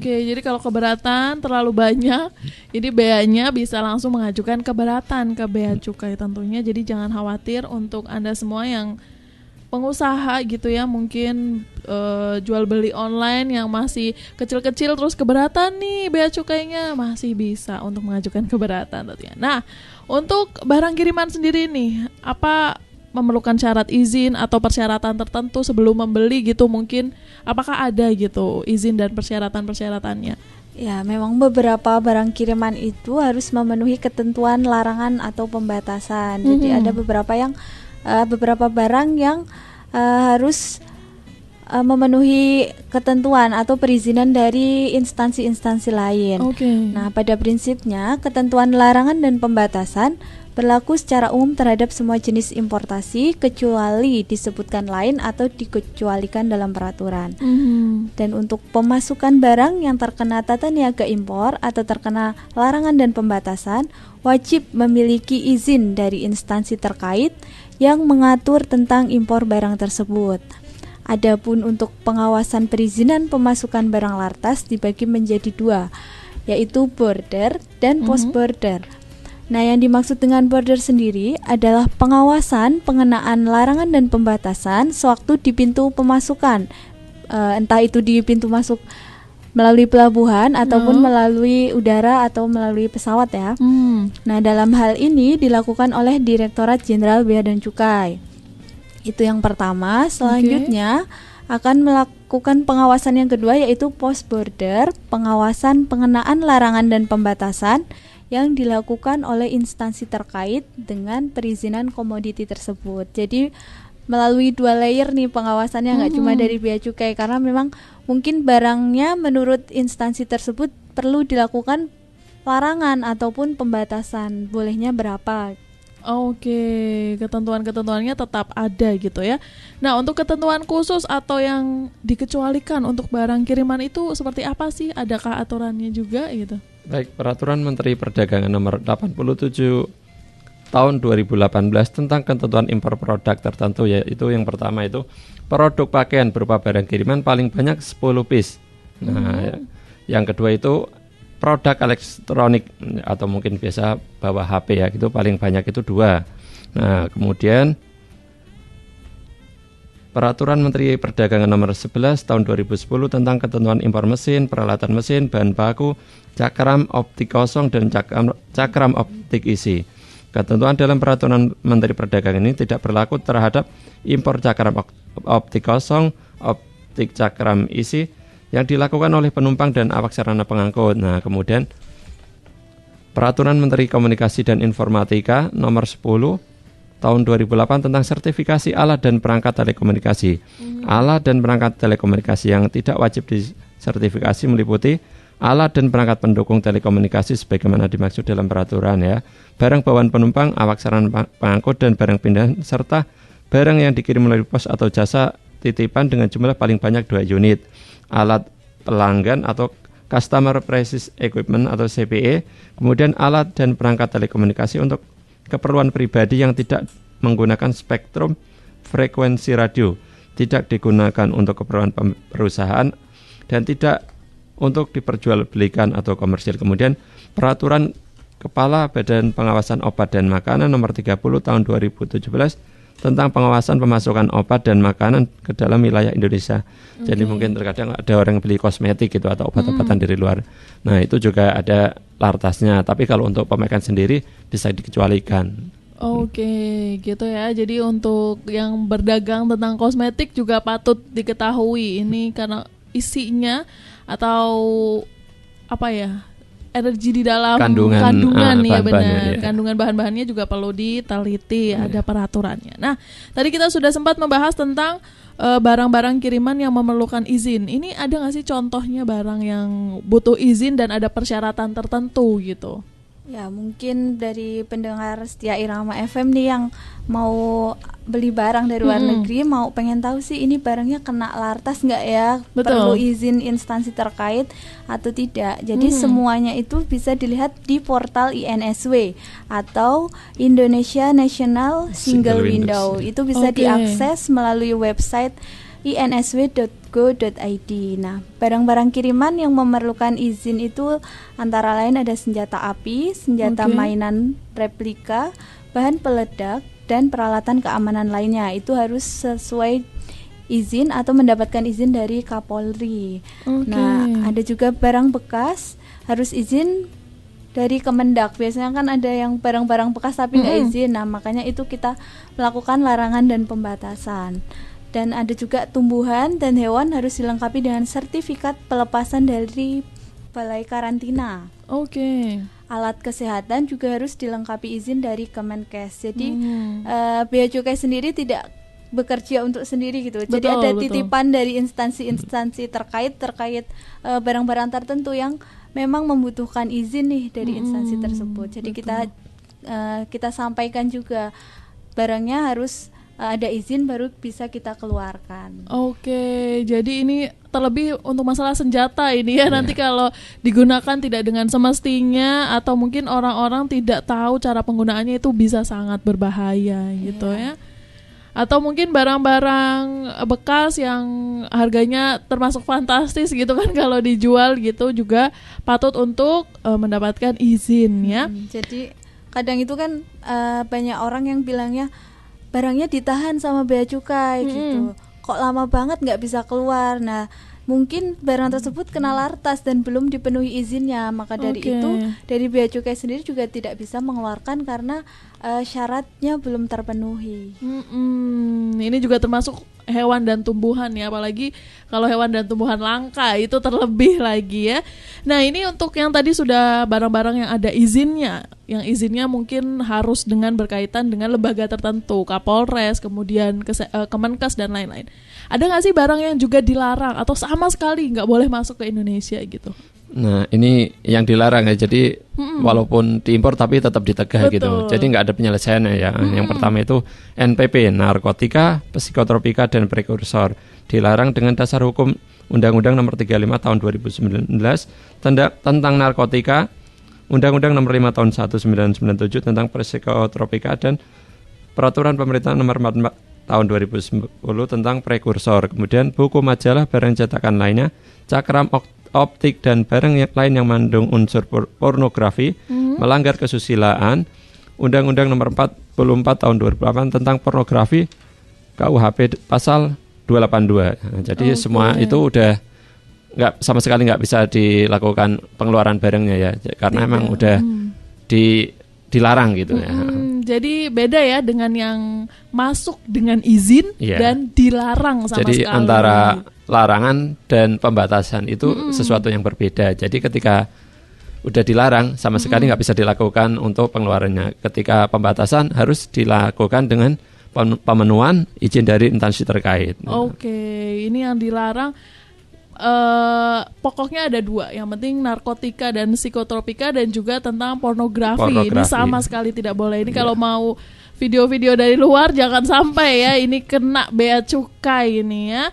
Jadi kalau keberatan terlalu banyak, ini beanya bisa langsung mengajukan keberatan ke bea cukai tentunya. Jadi jangan khawatir untuk Anda semua yang pengusaha gitu ya, mungkin jual beli online yang masih kecil-kecil terus keberatan nih bea cukainya, masih bisa untuk mengajukan keberatan tentunya. Nah, untuk barang kiriman sendiri nih, apa memerlukan syarat izin atau persyaratan tertentu sebelum membeli gitu mungkin? Apakah ada gitu izin dan persyaratan-persyaratannya? Ya, memang beberapa barang kiriman itu harus memenuhi ketentuan larangan atau pembatasan. Jadi ada beberapa barang yang harus memenuhi ketentuan atau perizinan dari instansi-instansi lain. Nah, pada prinsipnya ketentuan larangan dan pembatasan berlaku secara umum terhadap semua jenis importasi kecuali disebutkan lain atau dikecualikan dalam peraturan. Dan untuk pemasukan barang yang terkena tata niaga impor atau terkena larangan dan pembatasan wajib memiliki izin dari instansi terkait yang mengatur tentang impor barang tersebut. Adapun untuk pengawasan perizinan pemasukan barang lartas dibagi menjadi dua, yaitu border dan post border. Nah, yang dimaksud dengan border sendiri adalah pengawasan pengenaan larangan dan pembatasan sewaktu di pintu pemasukan, entah itu di pintu masuk melalui pelabuhan ataupun melalui udara atau melalui pesawat ya. Nah, dalam hal ini dilakukan oleh Direktorat Jenderal Bea dan Cukai. Itu yang pertama. Selanjutnya akan melakukan pengawasan yang kedua, yaitu post border, pengawasan pengenaan larangan dan pembatasan yang dilakukan oleh instansi terkait dengan perizinan komoditi tersebut. Jadi melalui dua layer nih pengawasannya, nggak cuma dari bea cukai, karena memang mungkin barangnya menurut instansi tersebut perlu dilakukan larangan ataupun pembatasan, bolehnya berapa. Ketentuan-ketentuannya tetap ada gitu ya. Nah, untuk ketentuan khusus atau yang dikecualikan untuk barang kiriman itu seperti apa sih? Adakah aturannya juga gitu? Baik, Peraturan Menteri Perdagangan Nomor 87 Tahun 2018 tentang ketentuan impor produk tertentu, yaitu yang pertama itu produk pakaian berupa barang kiriman paling banyak 10 piece. Nah, yang kedua itu produk elektronik atau mungkin biasa bawa HP ya, gitu paling banyak itu 2. Nah, kemudian Peraturan Menteri Perdagangan Nomor 11 Tahun 2010 tentang ketentuan impor mesin, peralatan mesin, bahan baku, cakram optik kosong dan cakram optik isi. Ketentuan dalam Peraturan Menteri Perdagangan ini tidak berlaku terhadap impor cakram optik kosong, optik cakram isi yang dilakukan oleh penumpang dan awak sarana pengangkut. Nah, kemudian Peraturan Menteri Komunikasi dan Informatika Nomor 10 Tahun 2008 tentang sertifikasi alat dan perangkat telekomunikasi. Alat dan perangkat telekomunikasi yang tidak wajib disertifikasi meliputi alat dan perangkat pendukung telekomunikasi sebagaimana dimaksud dalam peraturan ya, barang bawaan penumpang, awak sarana pengangkut dan barang pindahan, serta barang yang dikirim melalui pos atau jasa titipan dengan jumlah paling banyak 2 unit, alat pelanggan atau Customer Premises Equipment atau CPE, kemudian alat dan perangkat telekomunikasi untuk keperluan pribadi yang tidak menggunakan spektrum frekuensi radio, tidak digunakan untuk keperluan perusahaan, dan tidak untuk diperjualbelikan atau komersil. Kemudian peraturan Kepala Badan Pengawasan Obat dan Makanan nomor 30 tahun 2017 tentang pengawasan pemasukan obat dan makanan ke dalam wilayah Indonesia. Jadi mungkin terkadang ada orang yang beli kosmetik gitu atau obat-obatan dari luar. Nah, itu juga ada lartasnya. Tapi kalau untuk pemakaian sendiri bisa dikecualikan. Oke, gitu ya. Jadi untuk yang berdagang tentang kosmetik juga patut diketahui ini karena isinya atau apa ya? Energi di dalam kandungan ya benar. Ya. Kandungan bahan-bahannya juga perlu diteliti, ada peraturannya. Nah, tadi kita sudah sempat membahas tentang barang-barang kiriman yang memerlukan izin. Ini ada nggak sih contohnya barang yang butuh izin dan ada persyaratan tertentu gitu? Ya, mungkin dari pendengar setia Irama FM nih yang mau beli barang dari luar negeri, mau pengen tahu sih ini barangnya kena lartas nggak ya, perlu izin instansi terkait atau tidak. Jadi semuanya itu bisa dilihat di portal INSW atau Indonesia National Single Window. Itu bisa diakses melalui website insw.go.id. Nah, barang-barang kiriman yang memerlukan izin itu antara lain ada senjata api, senjata mainan replika, bahan peledak, dan peralatan keamanan lainnya. Itu harus sesuai izin atau mendapatkan izin dari Kapolri. Nah, ada juga barang bekas harus izin dari Kemendak. Biasanya kan ada yang barang-barang bekas tapi nggak izin. Nah, makanya itu kita melakukan larangan dan pembatasan. Dan ada juga tumbuhan dan hewan harus dilengkapi dengan sertifikat pelepasan dari Balai Karantina. Alat kesehatan juga harus dilengkapi izin dari Kemenkes. Jadi Bea Cukai sendiri tidak bekerja untuk sendiri gitu. Jadi ada titipan dari instansi-instansi terkait barang-barang tertentu yang memang membutuhkan izin nih dari instansi tersebut. Jadi kita sampaikan juga barangnya harus ada izin baru bisa kita keluarkan. Jadi ini terlebih untuk masalah senjata ini ya. Nanti kalau digunakan tidak dengan semestinya atau mungkin orang-orang tidak tahu cara penggunaannya itu bisa sangat berbahaya gitu ya. Atau mungkin barang-barang bekas yang harganya termasuk fantastis gitu kan kalau dijual gitu juga patut untuk mendapatkan izin ya. Jadi kadang itu kan banyak orang yang bilangnya barangnya ditahan sama Bea Cukai gitu. Kok lama banget nggak bisa keluar. Nah, mungkin barang tersebut kena lartas dan belum dipenuhi izinnya. Maka dari itu, dari Bea Cukai sendiri juga tidak bisa mengeluarkan karena syaratnya belum terpenuhi. Ini juga termasuk hewan dan tumbuhan ya, apalagi kalau hewan dan tumbuhan langka itu terlebih lagi ya. Nah, ini untuk yang tadi sudah barang-barang yang ada izinnya, yang izinnya mungkin harus dengan berkaitan dengan lembaga tertentu, Kapolres, kemudian Kemenkes dan lain-lain. Ada nggak sih barang yang juga dilarang atau sama sekali nggak boleh masuk ke Indonesia gitu? Nah, ini yang dilarang ya. Jadi walaupun diimpor tapi tetap ditegah gitu. Jadi nggak ada penyelesaiannya ya. Yang pertama itu NPP, narkotika, psikotropika dan prekursor. Dilarang dengan dasar hukum Undang-Undang Nomor 35 Tahun 2019 tentang narkotika, Undang-Undang Nomor 5 Tahun 1997 tentang psikotropika dan Peraturan Pemerintah Nomor 4 Tahun 2010 tentang prekursor. Kemudian buku, majalah, barang cetakan lainnya, cakram optik dan barang lain yang mengandung unsur pornografi, melanggar kesusilaan, Undang-Undang Nomor 44 Tahun 2008 tentang pornografi, KUHP pasal 282. Nah, jadi semua itu udah sama sekali nggak bisa dilakukan pengeluaran barangnya ya, karena memang udah dilarang gitu ya. Jadi beda ya dengan yang masuk dengan izin dan dilarang sama jadi sekali. Jadi antara larangan dan pembatasan itu sesuatu yang berbeda. Jadi ketika udah dilarang sama sekali nggak bisa dilakukan untuk pengeluarannya. Ketika pembatasan harus dilakukan dengan pemenuhan izin dari instansi terkait. Ini yang dilarang pokoknya ada 2, yang penting narkotika dan psikotropika, dan juga tentang pornografi. Ini sama sekali tidak boleh. Ini kalau mau video-video dari luar jangan sampai ya, ini kena bea cukai ini ya.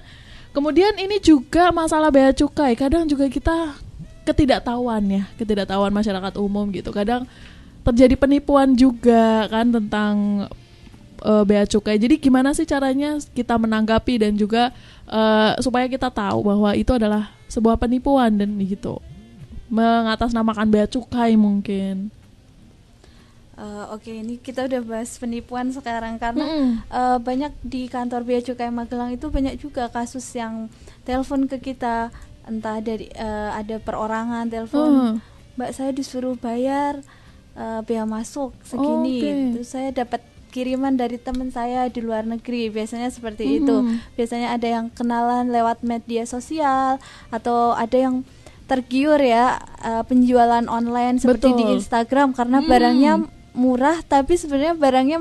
Kemudian ini juga masalah bea cukai, kadang juga kita ketidaktahuan masyarakat umum gitu. Kadang terjadi penipuan juga kan tentang bea cukai. Jadi gimana sih caranya kita menanggapi dan juga supaya kita tahu bahwa itu adalah sebuah penipuan dan gitu, mengatasnamakan bea cukai mungkin. Oke, ini kita udah bahas penipuan sekarang karena banyak di kantor bea cukai Magelang itu banyak juga kasus yang telepon ke kita, entah dari ada perorangan telepon, Mbak saya disuruh bayar bea masuk segini, terus saya dapat kiriman dari teman saya di luar negeri, biasanya seperti itu. Biasanya ada yang kenalan lewat media sosial atau ada yang tergiur ya penjualan online seperti di Instagram karena barangnya murah tapi sebenarnya barangnya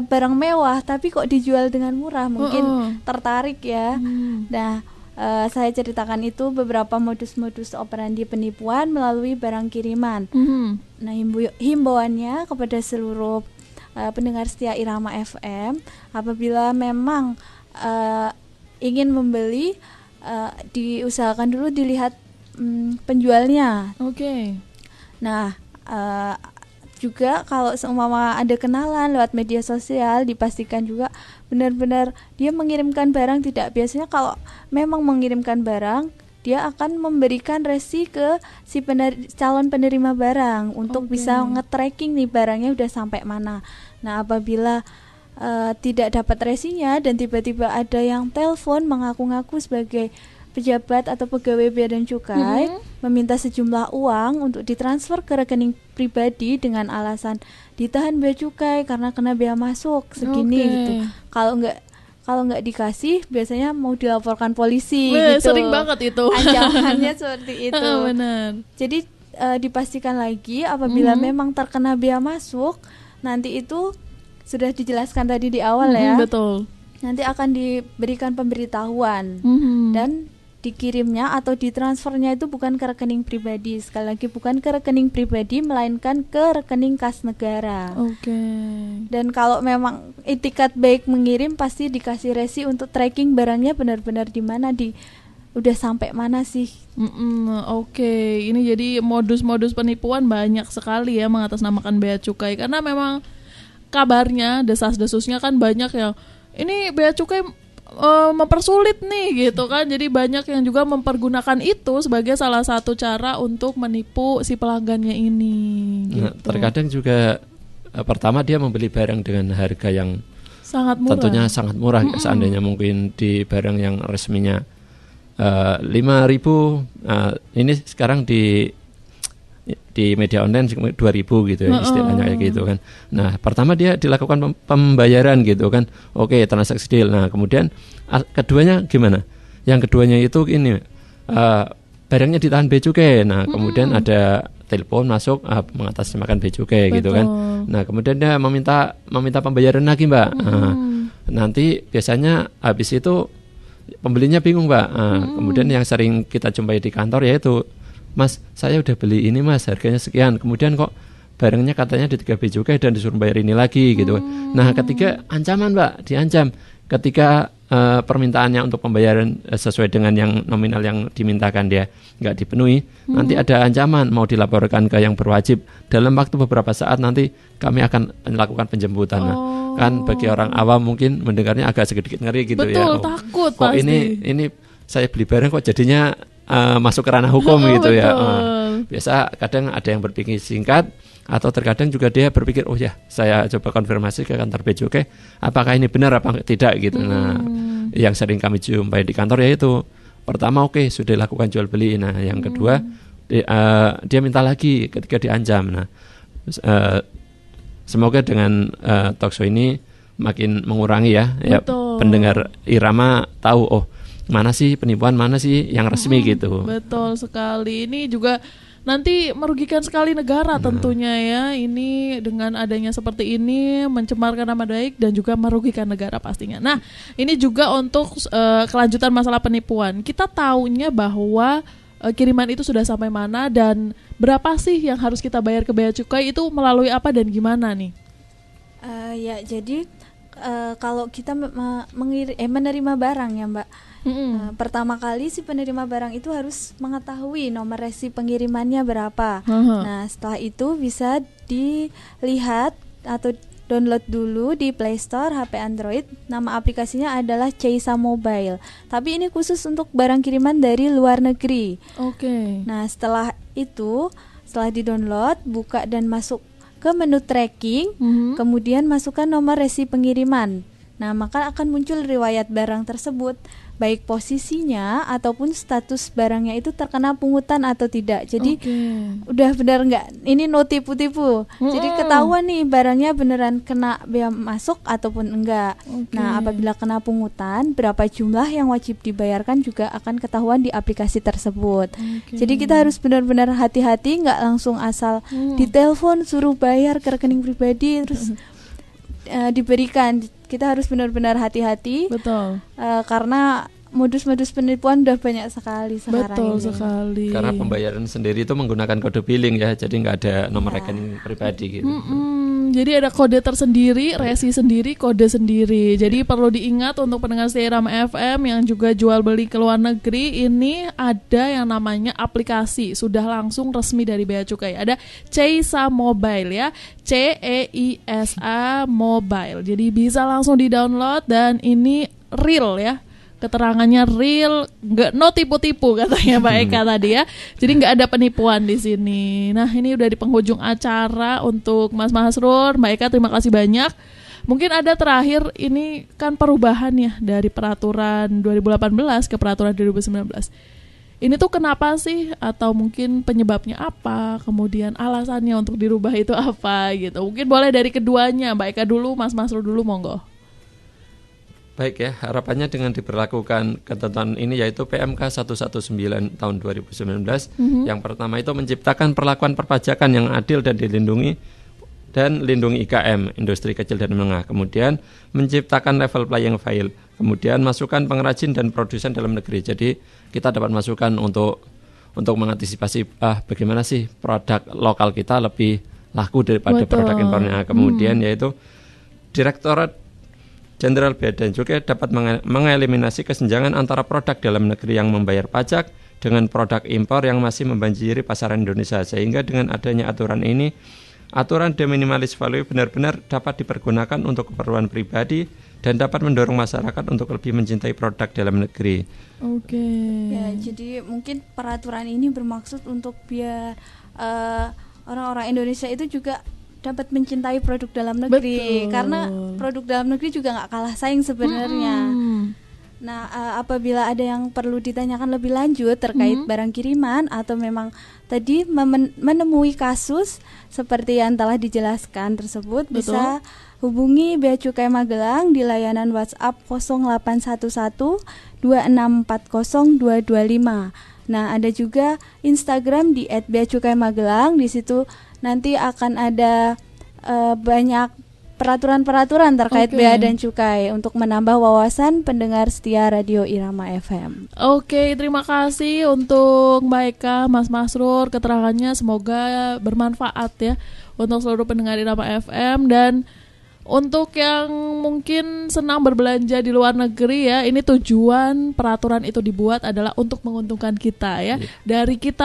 barang mewah tapi kok dijual dengan murah, mungkin tertarik ya. Nah, saya ceritakan itu beberapa modus-modus operandi penipuan melalui barang kiriman. Nah, himbauannya kepada seluruh pendengar setia Irama FM, apabila memang ingin membeli, diusahakan dulu dilihat penjualnya. Nah, juga kalau seumpama ada kenalan lewat media sosial, dipastikan juga benar-benar dia mengirimkan barang tidak. Biasanya kalau memang mengirimkan barang, dia akan memberikan resi ke si calon penerima barang untuk bisa nge-tracking nih barangnya udah sampai mana. Nah, apabila tidak dapat resinya dan tiba-tiba ada yang telepon mengaku-ngaku sebagai pejabat atau pegawai bea dan cukai, meminta sejumlah uang untuk ditransfer ke rekening pribadi dengan alasan ditahan bea cukai karena kena bea masuk segini gitu. Kalau nggak dikasih, biasanya mau dilaporkan polisi gitu. Sering banget itu. Ancamannya seperti itu. Benar. Jadi dipastikan lagi apabila memang terkena bea masuk, nanti itu sudah dijelaskan tadi di awal ya. Betul. Nanti akan diberikan pemberitahuan dan dikirimnya atau ditransfernya itu bukan ke rekening pribadi. Sekali lagi bukan ke rekening pribadi, melainkan ke rekening kas negara. Dan kalau memang itikat baik mengirim, pasti dikasih resi untuk tracking barangnya benar-benar di mana, udah sampai mana sih. Ini jadi modus-modus penipuan banyak sekali ya mengatasnamakan bea cukai, karena memang kabarnya desas-desusnya kan banyak yang ini bea cukai mempersulit nih gitu kan. Jadi banyak yang juga mempergunakan itu sebagai salah satu cara untuk menipu si pelanggannya ini gitu. Nah, terkadang juga pertama dia membeli barang dengan harga yang sangat murah. Tentunya sangat murah. Seandainya mungkin di barang yang resminya 5.000, ini sekarang di media online 2.000 gitu ya, istilahnya kayak gitu kan. Nah, pertama dia dilakukan pembayaran gitu kan. Oke, transaksi deal. Nah, kemudian keduanya gimana? Yang keduanya itu ini barangnya ditahan bea cukai. Nah, kemudian ada telepon masuk mengatasnamakan bea cukai gitu kan. Nah, kemudian dia meminta pembayaran lagi, Mbak. Nanti biasanya habis itu pembelinya bingung, Mbak. Kemudian yang sering kita jumpai di kantor yaitu, Mas, saya udah beli ini Mas, harganya sekian. Kemudian kok barangnya katanya di 3 bea cukai dan disuruh bayar ini lagi gitu. Nah, ketiga ancaman, Mbak, diancam ketika permintaannya untuk pembayaran sesuai dengan yang nominal yang dimintakan dia nggak dipenuhi, nanti ada ancaman mau dilaporkan ke yang berwajib. Dalam waktu beberapa saat nanti kami akan melakukan penjemputan. Nah, kan bagi orang awam mungkin mendengarnya agak sedikit ngeri gitu. Betul, ya. Takut kok pasti. Ini saya beli barang kok jadinya masuk ke ranah hukum gitu ya. Biasa kadang ada yang berpikir singkat, atau terkadang juga dia berpikir, oh ya saya coba konfirmasi ke kantor bea cukai apakah ini benar apa tidak gitu. Nah, yang sering kami jumpai di kantor yaitu pertama sudah lakukan jual beli. Nah, yang kedua dia minta lagi ketika diancam. Nah, semoga dengan talkshow ini makin mengurangi ya pendengar Irama tahu mana sih penipuan, mana sih yang resmi gitu. Betul sekali. Ini juga nanti merugikan sekali negara tentunya ya. Ini dengan adanya seperti ini mencemarkan nama baik dan juga merugikan negara pastinya. Nah, ini juga untuk kelanjutan masalah penipuan. Kita taunya bahwa kiriman itu sudah sampai mana dan berapa sih yang harus kita bayar ke bea cukai, itu melalui apa dan gimana nih? Ya, jadi kalau kita menerima barang ya Mbak, pertama kali si penerima barang itu harus mengetahui nomor resi pengirimannya berapa. Nah, setelah itu bisa dilihat atau download dulu di Play Store HP Android. Nama aplikasinya adalah Ceisa Mobile. Tapi ini khusus untuk barang kiriman dari luar negeri. Oke. Nah, setelah di-download, buka dan masuk ke menu tracking, kemudian masukkan nomor resi pengiriman. Nah, maka akan muncul riwayat barang tersebut, baik posisinya ataupun status barangnya itu terkena pungutan atau tidak. Jadi udah benar nggak? Ini no tipu-tipu. Jadi ketahuan nih barangnya beneran kena bea masuk ataupun enggak. Nah, apabila kena pungutan, berapa jumlah yang wajib dibayarkan juga akan ketahuan di aplikasi tersebut. Jadi kita harus benar-benar hati-hati, nggak langsung asal ditelepon suruh bayar ke rekening pribadi terus diberikan. Kita harus benar-benar hati-hati. Betul. Karena modus-modus penipuan udah banyak sekali sekarang. Betul ini. Sekali. Karena pembayaran sendiri itu menggunakan kode billing ya, jadi nggak ada nomor rekening pribadi gitu. Jadi ada kode tersendiri, resi sendiri, kode sendiri. Jadi perlu diingat untuk pendengar setia Irama FM yang juga jual beli ke luar negeri, ini ada yang namanya aplikasi, sudah langsung resmi dari Bea Cukai. Ada Ceisa Mobile ya, CEISA Mobile. Jadi bisa langsung di-download dan ini real ya. Keterangannya real, nggak no tipu-tipu katanya Mbak Eka tadi ya. Jadi nggak ada penipuan di sini. Nah, ini udah di penghujung acara untuk Mas Masrur, Mbak Eka, terima kasih banyak. Mungkin ada terakhir, ini kan perubahan ya dari peraturan 2018 ke peraturan 2019. Ini tuh kenapa sih, atau mungkin penyebabnya apa, kemudian alasannya untuk dirubah itu apa gitu. Mungkin boleh dari keduanya, Mbak Eka dulu, Mas Masrur dulu, monggo. Baik ya, harapannya dengan diberlakukan ketentuan ini yaitu PMK 119 tahun 2019. Yang pertama itu menciptakan perlakuan perpajakan yang adil dan dilindungi dan lindungi IKM, industri kecil dan menengah. Kemudian menciptakan level playing field. Kemudian masukkan pengrajin dan produsen dalam negeri. Jadi kita dapat masukkan untuk mengantisipasi bagaimana sih produk lokal kita lebih laku daripada produk impornya. Kemudian yaitu Direktorat Jenderal Bea dan Cukai dapat mengeliminasi kesenjangan antara produk dalam negeri yang membayar pajak dengan produk impor yang masih membanjiri pasaran Indonesia. Sehingga dengan adanya aturan ini, aturan de minimis value benar-benar dapat dipergunakan untuk keperluan pribadi dan dapat mendorong masyarakat untuk lebih mencintai produk dalam negeri. Ya, jadi mungkin peraturan ini bermaksud untuk biar orang-orang Indonesia itu juga dapat mencintai produk dalam negeri. Karena produk dalam negeri juga nggak kalah saing sebenarnya. Nah, apabila ada yang perlu ditanyakan lebih lanjut terkait barang kiriman atau memang tadi menemui kasus seperti yang telah dijelaskan tersebut, bisa hubungi Bea Cukai Magelang di layanan WhatsApp 0811 2640 225. Nah, ada juga Instagram di @beacukai_magelang. Di situ nanti akan ada banyak peraturan-peraturan terkait bea dan cukai untuk menambah wawasan pendengar setia Radio Irama FM. Terima kasih untuk Mbak Eka, Mas Masrur, keterangannya semoga bermanfaat ya untuk seluruh pendengar Irama FM. Dan untuk yang mungkin senang berbelanja di luar negeri ya, ini tujuan peraturan itu dibuat adalah untuk menguntungkan kita ya. Dari kita